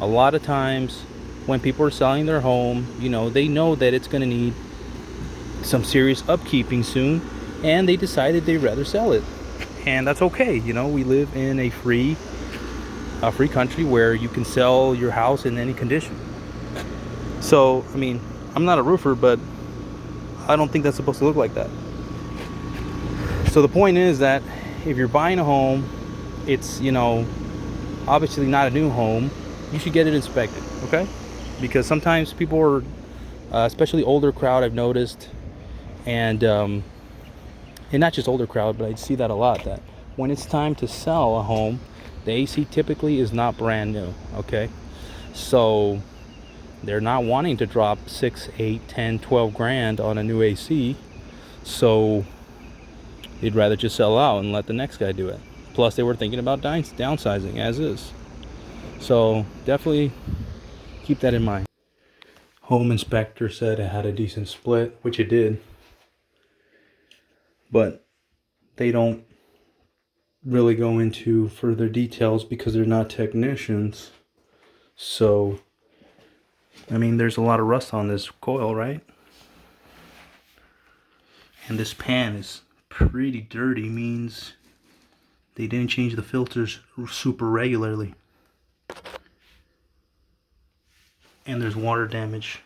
A lot of times when people are selling their home, they know that it's going to need some serious upkeeping soon, and they decided they'd rather sell it. And that's okay. We live in a free country where you can sell your house in any condition. So, I mean, I'm not a roofer, but I don't think that's supposed to look like that. So the point is that if you're buying a home, it's, obviously not a new home, you should get it inspected, okay? Because sometimes people are, especially older crowd, I've noticed, and not just older crowd, but I see that a lot, that when it's time to sell a home, the AC typically is not brand new, okay? So they're not wanting to drop 6, 8, 10, 12 grand on a new AC, so they'd rather just sell out and let the next guy do it. Plus they were thinking about downsizing as is. So definitely keep that in mind. Home inspector said it had a decent split, which it did, but they don't really go into further details because they're not technicians. So, I mean, there's a lot of rust on this coil, right? And this pan is pretty dirty, means they didn't change the filters super regularly. And there's water damage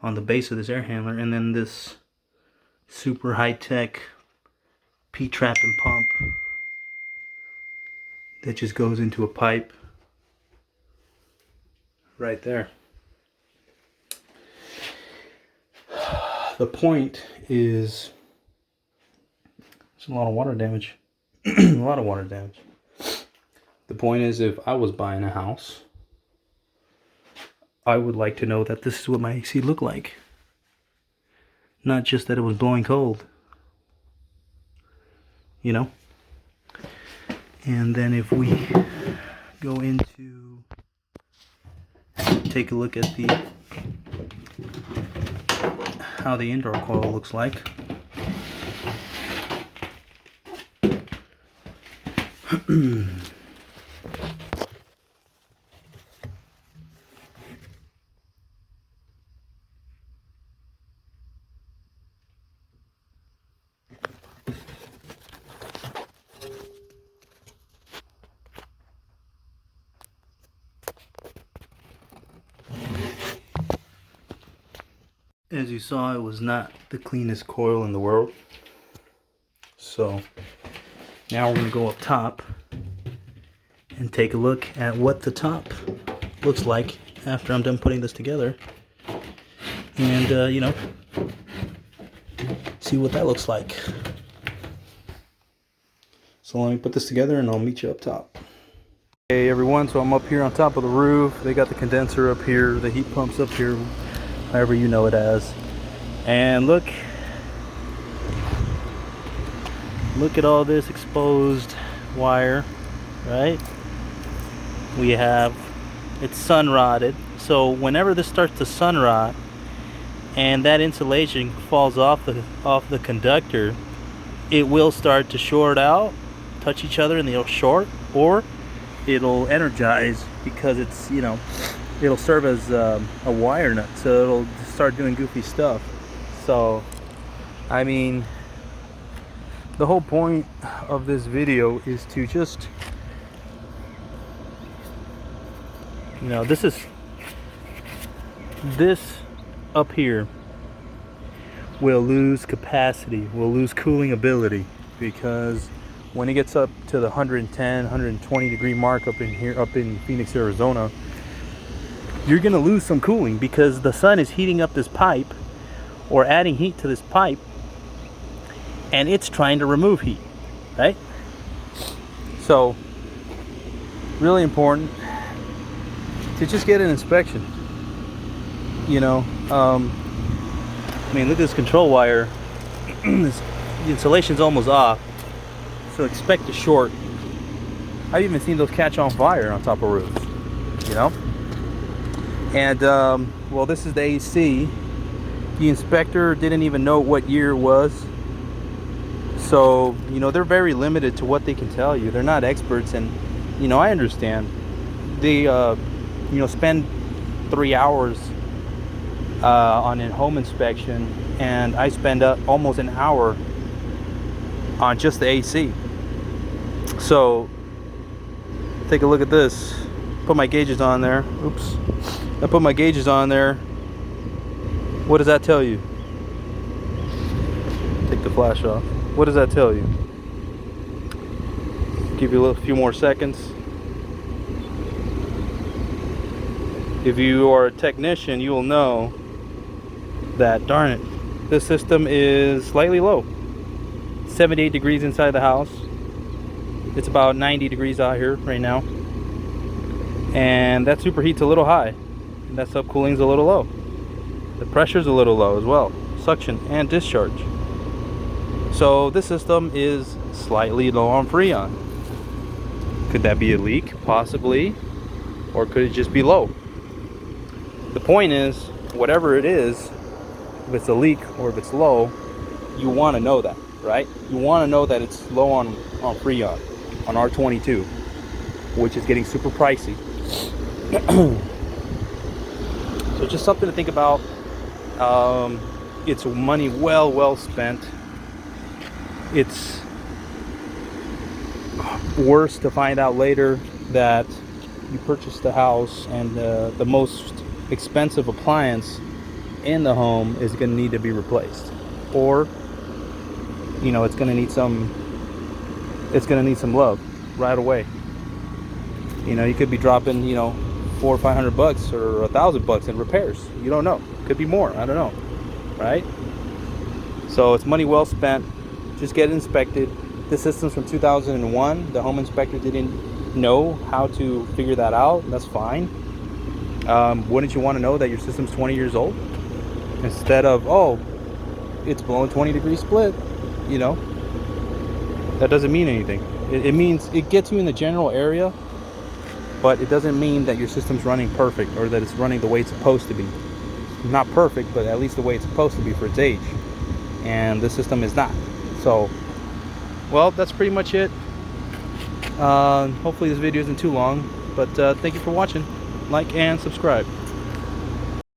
on the base of this air handler, and then this super high-tech P-trap and pump that just goes into a pipe right there. The point is, there's a lot of water damage. A lot of water damage. The point is, if I was buying a house, I would like to know that this is what my AC looked like. Not just that it was blowing cold. And then if we go into, take a look at how the indoor coil looks like. As you saw, it was not the cleanest coil in the world. So now we're going to go up top and take a look at what the top looks like after I'm done putting this together. And, see what that looks like. So let me put this together and I'll meet you up top. Hey everyone, so I'm up here on top of the roof. They got the condenser up here, the heat pump's up here, however you know it as. And look at all this exposed wire, right? We have, it's sun rotted. So whenever this starts to sun rot and that insulation falls off the conductor, it will start to short out, touch each other, and they'll short, or it'll energize because it's, it'll serve as a wire nut, so it'll start doing goofy stuff. So, I mean, the whole point of this video is to just, this up here will lose capacity, will lose cooling ability, because when it gets up to the 110, 120 degree mark up in Phoenix, Arizona, you're going to lose some cooling because the sun is heating up this pipe or adding heat to this pipe, and it's trying to remove heat, right? So, really important to just get an inspection. I mean, look at this control wire. The insulation's almost off, so expect a short. I've even seen those catch on fire on top of roofs, And, well, this is the AC. The inspector didn't even know what year it was. So, they're very limited to what they can tell you. They're not experts, and, I understand. they spend 3 hours on a home inspection, and I spend almost an hour on just the AC. So take a look at this. Put my gauges on there. Oops. I put my gauges on there. What does that tell you? Take the flash off. What does that tell you? Give you a few more seconds. If you are a technician, you will know that, darn it, this system is slightly low. 78 degrees inside the house. It's about 90 degrees out here right now. And that superheat's a little high. And that subcooling's a little low. The pressure's a little low as well. Suction and discharge. So this system is slightly low on Freon. Could that be a leak? Possibly. Or could it just be low? The point is, whatever it is, if it's a leak or if it's low, you want to know that, right? You want to know that it's low on Freon, on R22, which is getting super pricey. So just something to think about. It's money well spent. It's worse to find out later that you purchased the house and the most expensive appliance in the home is going to need to be replaced, or it's going to need some love right away. You could be dropping $400 or $500 or $1,000 in repairs. You don't know. Could be more. I don't know, right? So it's money well spent. Just get it inspected. This system's from 2001. The home inspector didn't know how to figure that out. That's fine. Wouldn't you want to know that your system's 20 years old? Instead of, oh, it's blowing 20 degree split, that doesn't mean anything. It means it gets you in the general area, but it doesn't mean that your system's running perfect or that it's running the way it's supposed to be. Not perfect, but at least the way it's supposed to be for its age. And the system is not. So, well, that's pretty much it. Hopefully this video isn't too long, but thank you for watching. Like and subscribe.